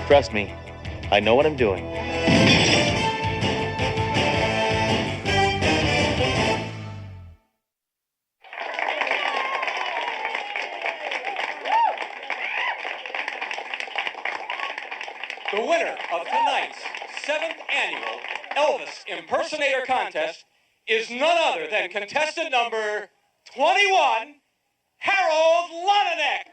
Trust me, I know what I'm doing. The winner of tonight's 7th annual Elvis Impersonator Contest is none other than contestant number 21, Harold Lonanek.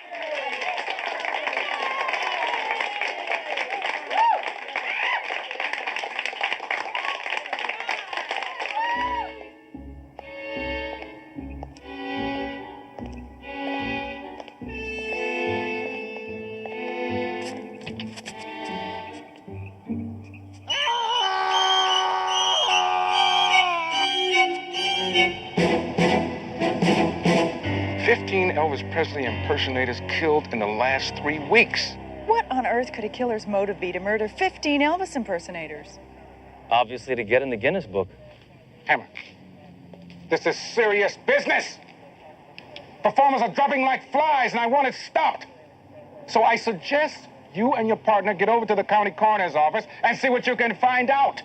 15 Elvis Presley impersonators killed in the last 3 weeks. What on earth could a killer's motive be to murder 15 Elvis impersonators? Obviously to get in the Guinness Book. Hammer, this is serious business. Performers are dropping like flies, and I want it stopped. So I suggest you and your partner get over to the county coroner's office and see what you can find out.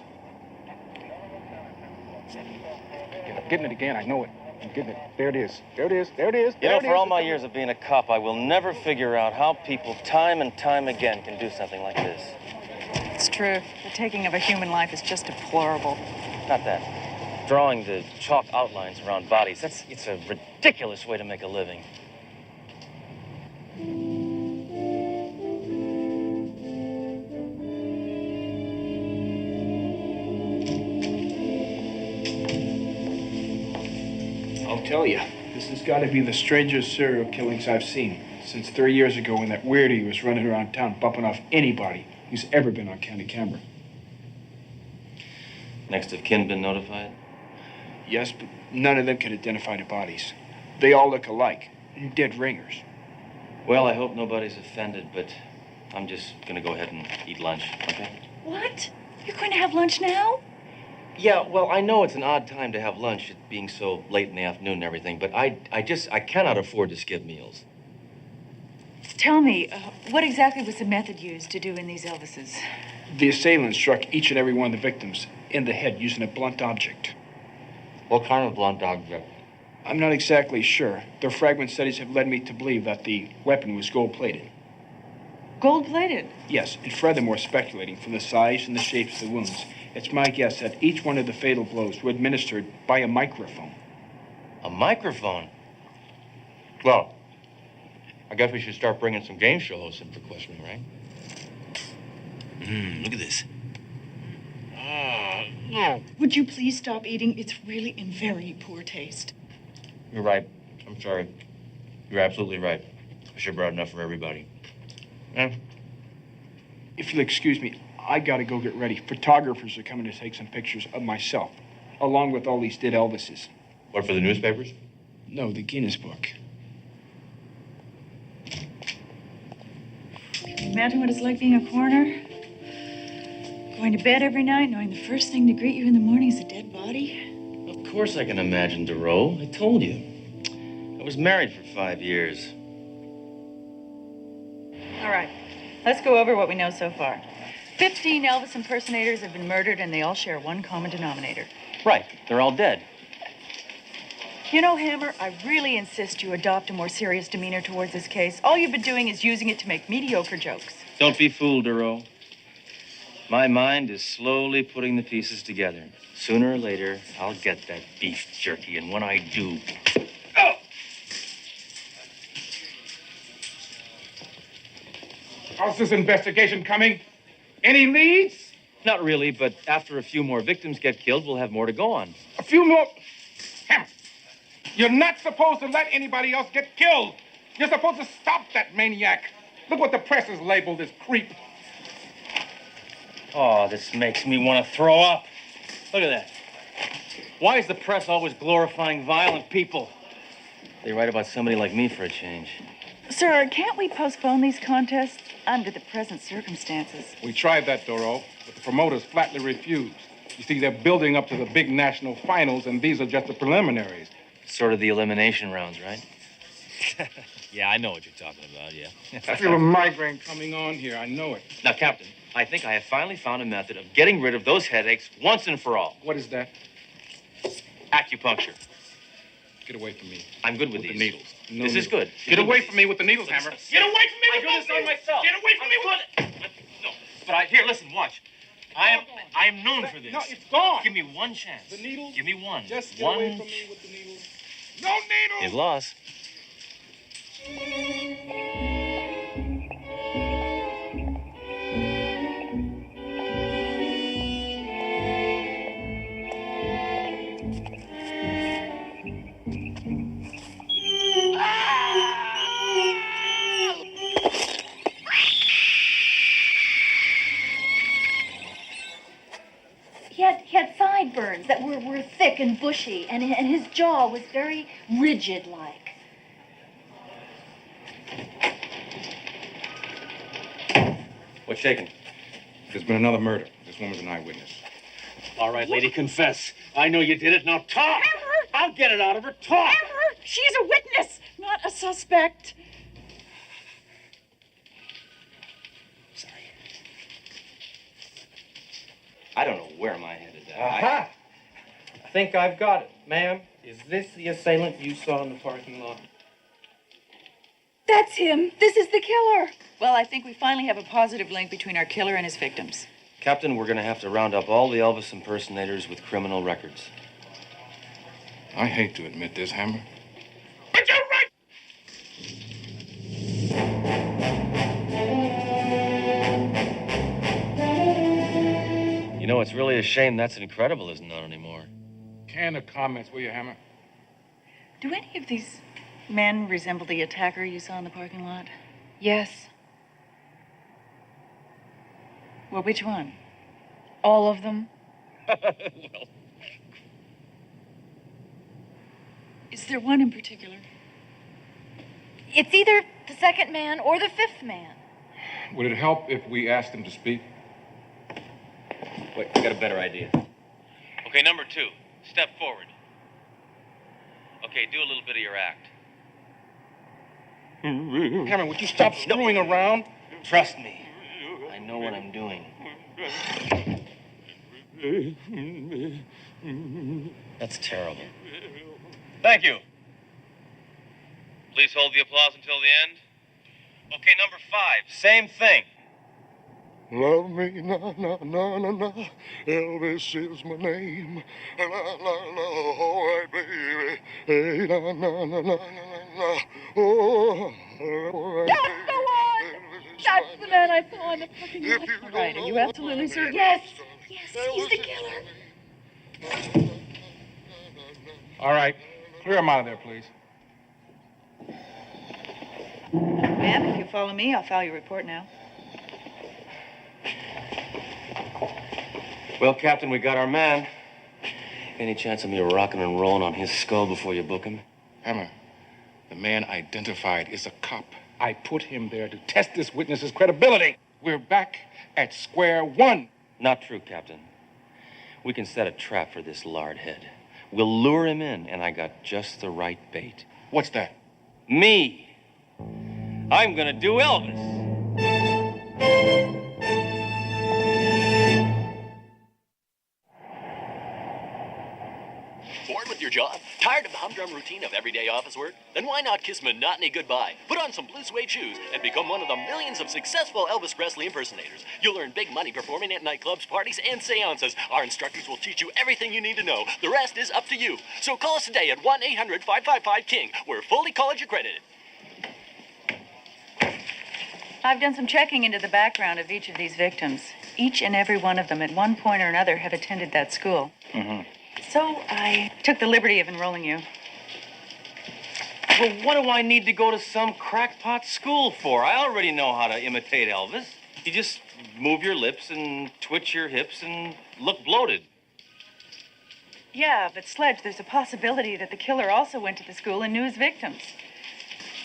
I'm getting it again, I know it. I'm getting it. There it is. There it is. There it is. You know, for all my years of being a cop, I will never figure out how people time and time again can do something like this. It's true. The taking of a human life is just deplorable. Not that. Drawing the chalk outlines around bodies, it's a ridiculous way to make a living. I'll tell you, this has got to be the strangest serial killings I've seen since 3 years ago when that weirdo was running around town bumping off anybody who's ever been on county camera. Next of kin been notified? Yes, but none of them could identify the bodies. They all look alike, dead ringers. Well, I hope nobody's offended, but I'm just gonna go ahead and eat lunch, okay? What? You're going to have lunch now? Yeah, well, I know it's an odd time to have lunch, it being so late in the afternoon and everything, but I cannot afford to skip meals. Tell me, what exactly was the method used to do in these Elvises? The assailant struck each and every one of the victims in the head using a blunt object. What kind of blunt object? I'm not exactly sure. Their fragment studies have led me to believe that the weapon was gold-plated. Gold-plated? Yes, and furthermore, speculating from the size and the shapes of the wounds, it's my guess that each one of the fatal blows were administered by a microphone. A microphone? Well, I guess we should start bringing some game show hosts in for questioning, right? Look at this. Would you please stop eating? It's really in very poor taste. You're right. I'm sorry. You're absolutely right. I should have brought enough for everybody. Yeah. If you'll excuse me, I gotta go get ready. Photographers are coming to take some pictures of myself, along with all these dead Elvises. What, for the newspapers? No, the Guinness Book. Imagine what it's like being a coroner. Going to bed every night, knowing the first thing to greet you in the morning is a dead body. Of course I can imagine, DeRoe. I told you. I was married for 5 years. All right, let's go over what we know so far. 15 Elvis impersonators have been murdered, and they all share one common denominator. Right, they're all dead. You know, Hammer, I really insist you adopt a more serious demeanor towards this case. All you've been doing is using it to make mediocre jokes. Don't be fooled, DeRoe. My mind is slowly putting the pieces together. Sooner or later, I'll get that beef jerky, and when I do... Oh! How's this investigation coming? Any leads? Not really, but after a few more victims get killed, we'll have more to go on. A few more? Hammer, you're not supposed to let anybody else get killed. You're supposed to stop that maniac. Look what the press has labeled this creep. Oh, this makes me want to throw up. Look at that. Why is the press always glorifying violent people? They write about somebody like me for a change. Sir, can't we postpone these contests under the present circumstances? We tried that, Doro, but the promoters flatly refused. You see, they're building up to the big national finals, and these are just the preliminaries. Sort of the elimination rounds, right? Yeah, I know what you're talking about, yeah. I feel a migraine coming on here. I know it. Now, Captain, I think I have finally found a method of getting rid of those headaches once and for all. What is that? Acupuncture. Get away from me. I'm good with the these. needles. No This is needles. good. Get away from me with the needles, Hammer. Get away from me I with do those this on needles. myself. Get away from me with No, but here, listen, watch. I am known for this. No, it's gone. Give me one chance. The needles? Give me one. Just get one. away from me with the needles. No needles! You've lost. He had sideburns that were thick and bushy, and his jaw was very rigid-like. What's shaking? There's been another murder. This woman's an eyewitness. All right, lady, confess. I know you did it. Now talk. I'll get it out of her. Talk. She's a witness, not a suspect. I don't know where my head is at. Aha! I think I've got it. Ma'am, is this the assailant you saw in the parking lot? That's him. This is the killer. Well, I think we finally have a positive link between our killer and his victims. Captain, we're going to have to round up all the Elvis impersonators with criminal records. I hate to admit this, Hammer. You know, it's really a shame That's Incredible isn't on anymore. Can of comments, will you, Hammer? Do any of these men resemble the attacker you saw in the parking lot? Yes, Well, which one? all of them. Is there one in particular? It's either the second man or the fifth man. Would it help if we asked him to speak? Wait, I got a better idea. Okay, number 2. Step forward. Okay, do a little bit of your act. Hammer, would you stop screwing around? Trust me. I know what I'm doing. That's terrible. Thank you. Please hold the applause until the end. Okay, number 5. Same thing. Love me, na, na, na, na, na. Elvis is my name. Na, na, na, all right, baby. Hey, na, na, na, na, na, na. Oh, all right, That's the one! That's the man I saw in the parking lot. All right, are you absolutely certain? Yes, he's the killer. All right, clear him out of there, please. Ma'am, if you follow me, I'll file your report now. Well, Captain, we got our man. Any chance of me rocking and rolling on his skull before you book him? Hammer, the man identified is a cop. I put him there to test this witness's credibility. We're back at square one. Not true, Captain. We can set a trap for this lard head. We'll lure him in, and I got just the right bait. What's that? Me. I'm gonna do Elvis. Bored with your job? Tired of the humdrum routine of everyday office work? Then why not kiss monotony goodbye? Put on some blue suede shoes and become one of the millions of successful Elvis Presley impersonators. You'll earn big money performing at nightclubs, parties, and seances. Our instructors will teach you everything you need to know. The rest is up to you. So call us today at 1-800-555-KING. We're fully college accredited. I've done some checking into the background of each of these victims. Each and every one of them at one point or another have attended that school. Mm-hmm. So I took the liberty of enrolling you. Well, what do I need to go to some crackpot school for? I already know how to imitate Elvis. You just move your lips and twitch your hips and look bloated. Yeah, but Sledge, there's a possibility that the killer also went to the school and knew his victims.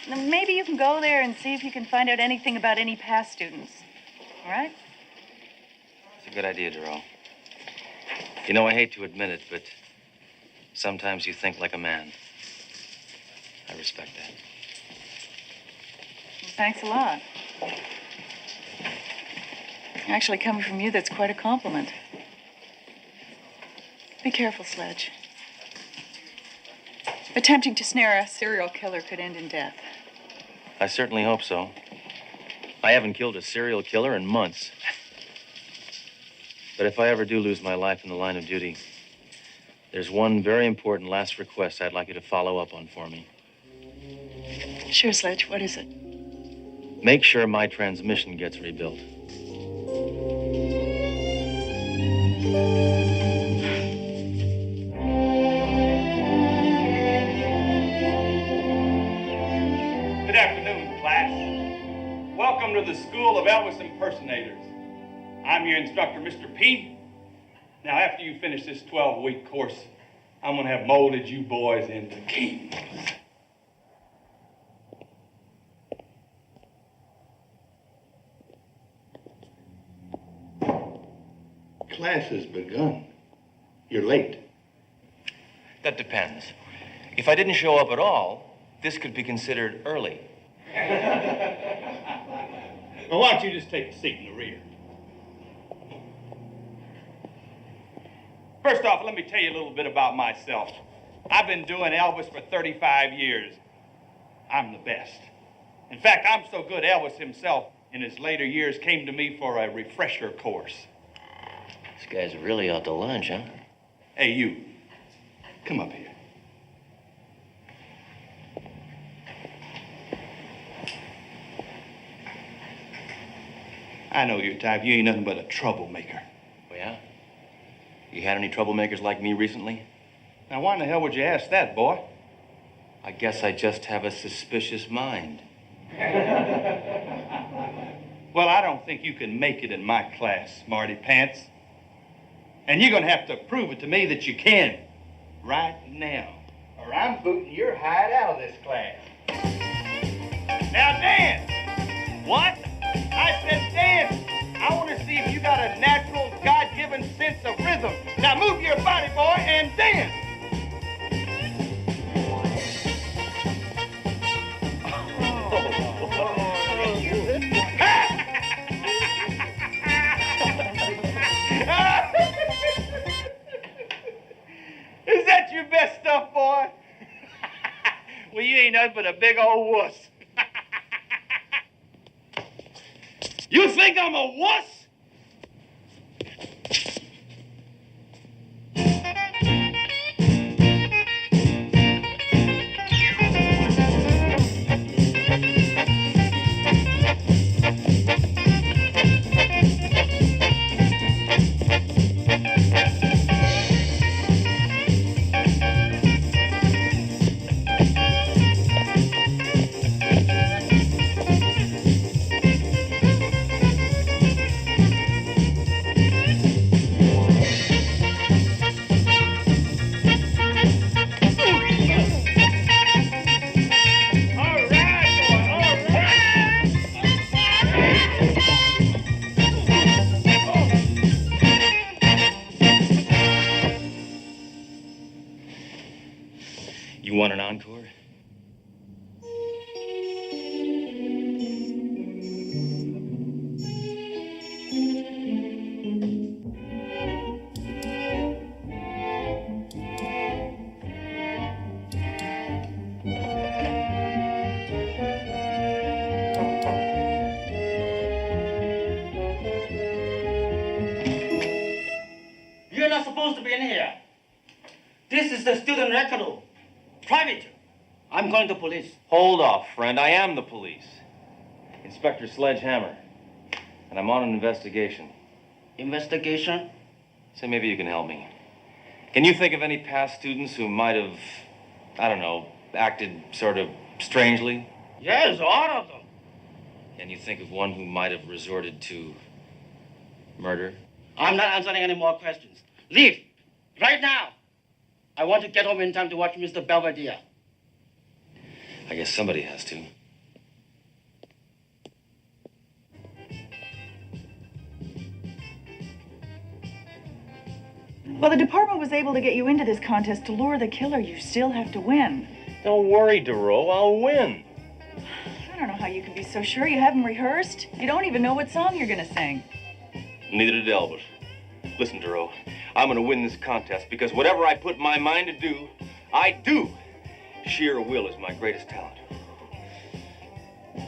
Now, maybe you can go there and see if you can find out anything about any past students. All right? It's a good idea, Duro. You know, I hate to admit it, but sometimes you think like a man. I respect that. Thanks a lot. Actually, coming from you, that's quite a compliment. Be careful, Sledge. Attempting to snare a serial killer could end in death. I certainly hope so. I haven't killed a serial killer in months. But if I ever do lose my life in the line of duty, there's one very important last request I'd like you to follow up on for me. Sure, Sledge. What is it? Make sure my transmission gets rebuilt. Good afternoon, class. Welcome to the School of Elvis Impersonators. I'm your instructor, Mr. P. Now, after you finish this 12-week course, I'm going to have molded you boys into kings. Class has begun. You're late. That depends. If I didn't show up at all, this could be considered early. Well, why don't you just take a seat in the rear? First off, let me tell you a little bit about myself. I've been doing Elvis for 35 years. I'm the best. In fact, I'm so good Elvis himself in his later years came to me for a refresher course. This guy's really out to lunch, huh? Hey, you. Come up here. I know your type. You ain't nothing but a troublemaker. Oh, yeah? You had any troublemakers like me recently? Now, why in the hell would you ask that, boy? I guess I just have a suspicious mind. Well, I don't think you can make it in my class, Smarty Pants. And you're going to have to prove it to me that you can. Right now. Or I'm booting your hide out of this class. Now, dance! What? I said dance! I want to see if you got a natural, God-given sense of rhythm. Now move your body, boy, and dance! Is that your best stuff, boy? Well, you ain't nothing but a big old wuss. You think I'm a wuss? You want an encore? You're not supposed to be in here. This is the student record room. Private. I'm going to police. Hold off, friend. I am the police. Inspector Sledgehammer. And I'm on an investigation. Investigation? So maybe you can help me. Can you think of any past students who might have, I don't know, acted sort of strangely? Yes, all of them. Can you think of one who might have resorted to murder? I'm not answering any more questions. Leave. Right now. I want to get home in time to watch Mr. Belvedere. I guess somebody has to. Well, the department was able to get you into this contest to lure the killer. You still have to win. Don't worry, Duro. I'll win. I don't know how you can be so sure you haven't rehearsed. You don't even know what song you're gonna sing. Neither did Elvis. Listen, Duro, I'm gonna win this contest because whatever I put my mind to do, I do. Sheer will is my greatest talent.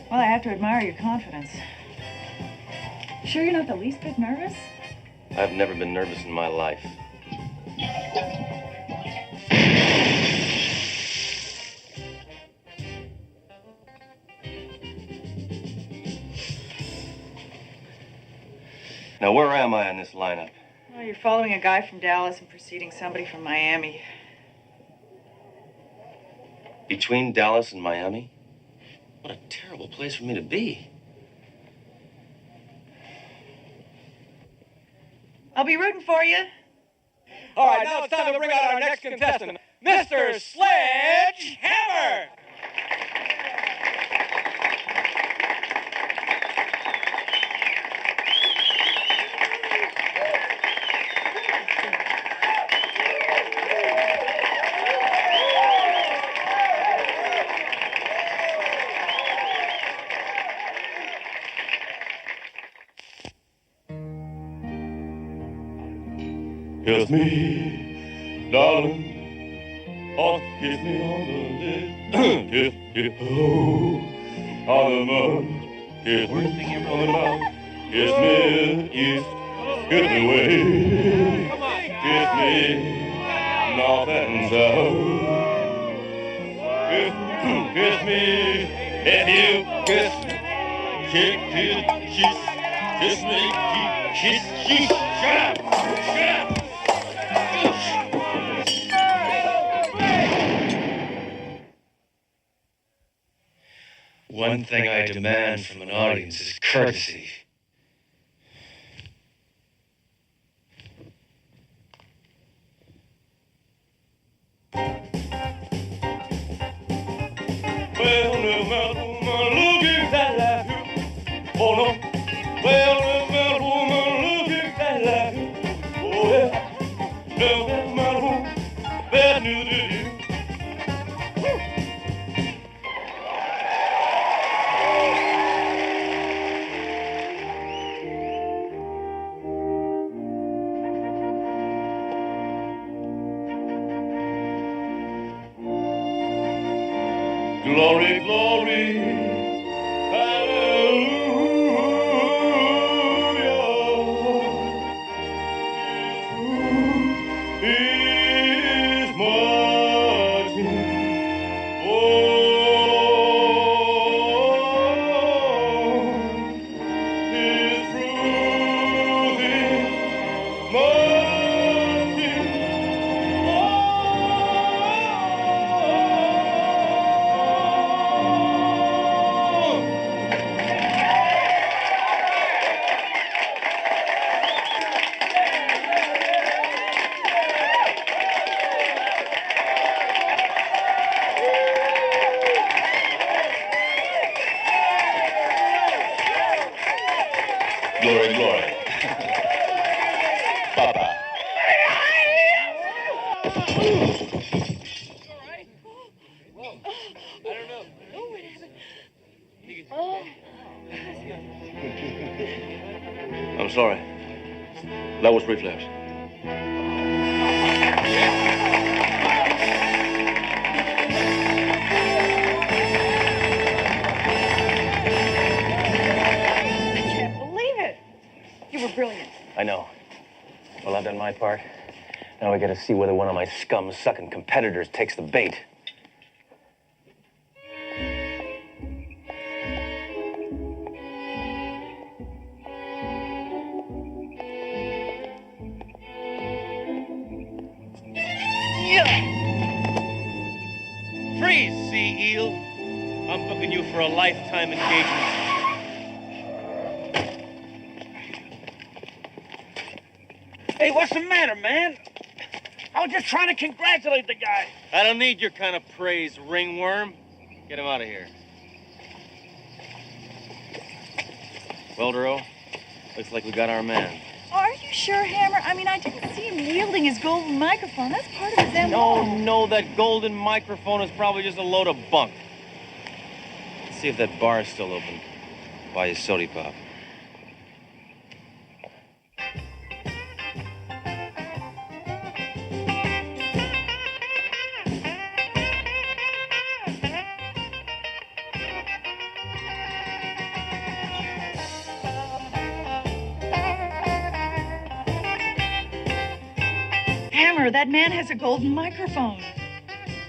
Well, I have to admire your confidence. Sure you're not the least bit nervous? I've never been nervous in my life. Now, where am I on this lineup? Well, you're following a guy from Dallas and preceding somebody from Miami. Between Dallas and Miami? What a terrible place for me to be. I'll be rooting for you. All right, now it's time to bring out our next contestant, Mr. Sledge Hammer. Kiss me, darling. Oh, kiss me on the lips. Kiss, oh, on the mouth. Kiss me on the mouth. Kiss me east. Kiss me west. Kiss me north and south. Kiss me if you kiss me. Kiss me. Shut up. Shut up. One thing I demand from an audience is courtesy. Well, no matter woman, look exactly like you. Oh no. Well, no matter woman, look exactly like you. Oh yeah. No matter woman, bad news to you. Glory, glory, hallelujah. His marching on. His truth is marching on. Glory, glory. Papa. I'm sorry. That was reflex. You were brilliant. I know. Well, I've done my part. Now we gotta see whether one of my scum-sucking competitors takes the bait. Freeze, sea eel. I'm booking you for a lifetime engagement. Hey, what's the matter, man? I was just trying to congratulate the guy. I don't need your kind of praise, ringworm. Get him out of here. Well, Duro, looks like we got our man. Are you sure, Hammer? I mean, I didn't see him wielding his golden microphone. That's part of his MO. No, that golden microphone is probably just a load of bunk. See if that bar is still open. Buy you sody pop. Hammer, that man has a golden microphone.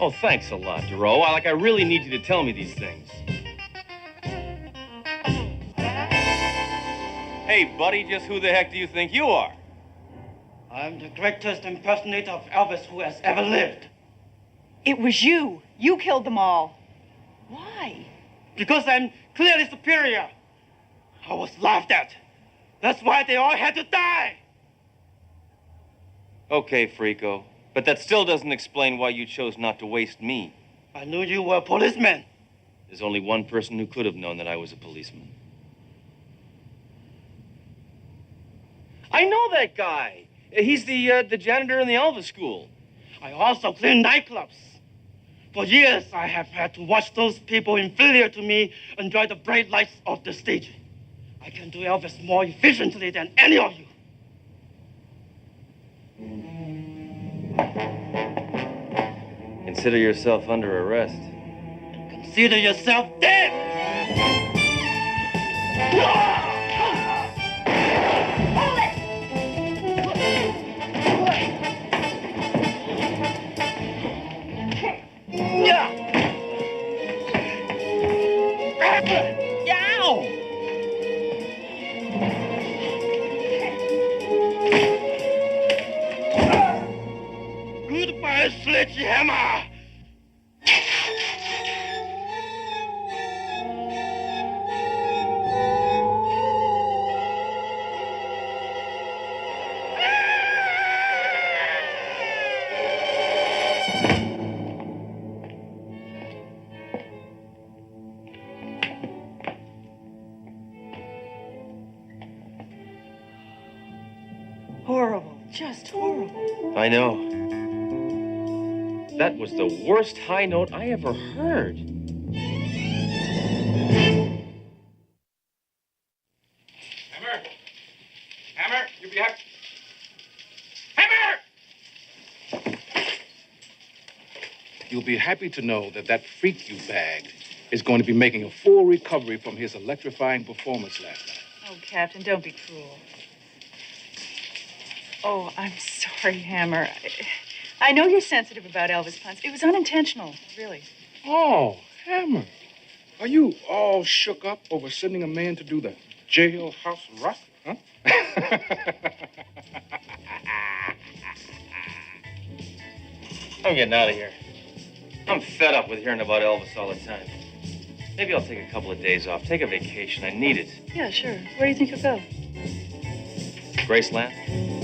Oh, thanks a lot, Duro. I really need you to tell me these things. Hey, buddy, just who the heck do you think you are? I'm the greatest impersonator of Elvis who has ever lived. It was you. You killed them all. Why? Because I'm clearly superior. I was laughed at. That's why they all had to die. Okay, Frico. But that still doesn't explain why you chose not to waste me. I knew you were a policeman. There's only one person who could have known that I was a policeman. I know that guy. He's the janitor in the Elvis school. I also clean nightclubs. For years, I have had to watch those people inferior to me enjoy the bright lights of the stage. I can do Elvis more efficiently than any of you. Consider yourself under arrest. Consider yourself dead! Goodbye, Sledgehammer! Horrible. Just horrible. I know. That was the worst high note I ever heard. Hammer! Hammer, you be happy. Hammer! You'll be happy to know that that freak you bagged is going to be making a full recovery from his electrifying performance last night. Oh, Captain, don't be cruel. Oh, I'm sorry, Hammer. I know you're sensitive about Elvis puns. It was unintentional, really. Oh, Hammer. Are you all shook up over sending a man to do the jailhouse rock, huh? I'm getting out of here. I'm fed up with hearing about Elvis all the time. Maybe I'll take a couple of days off. Take a vacation. I need it. Yeah, sure. Where do you think you'll go? Graceland?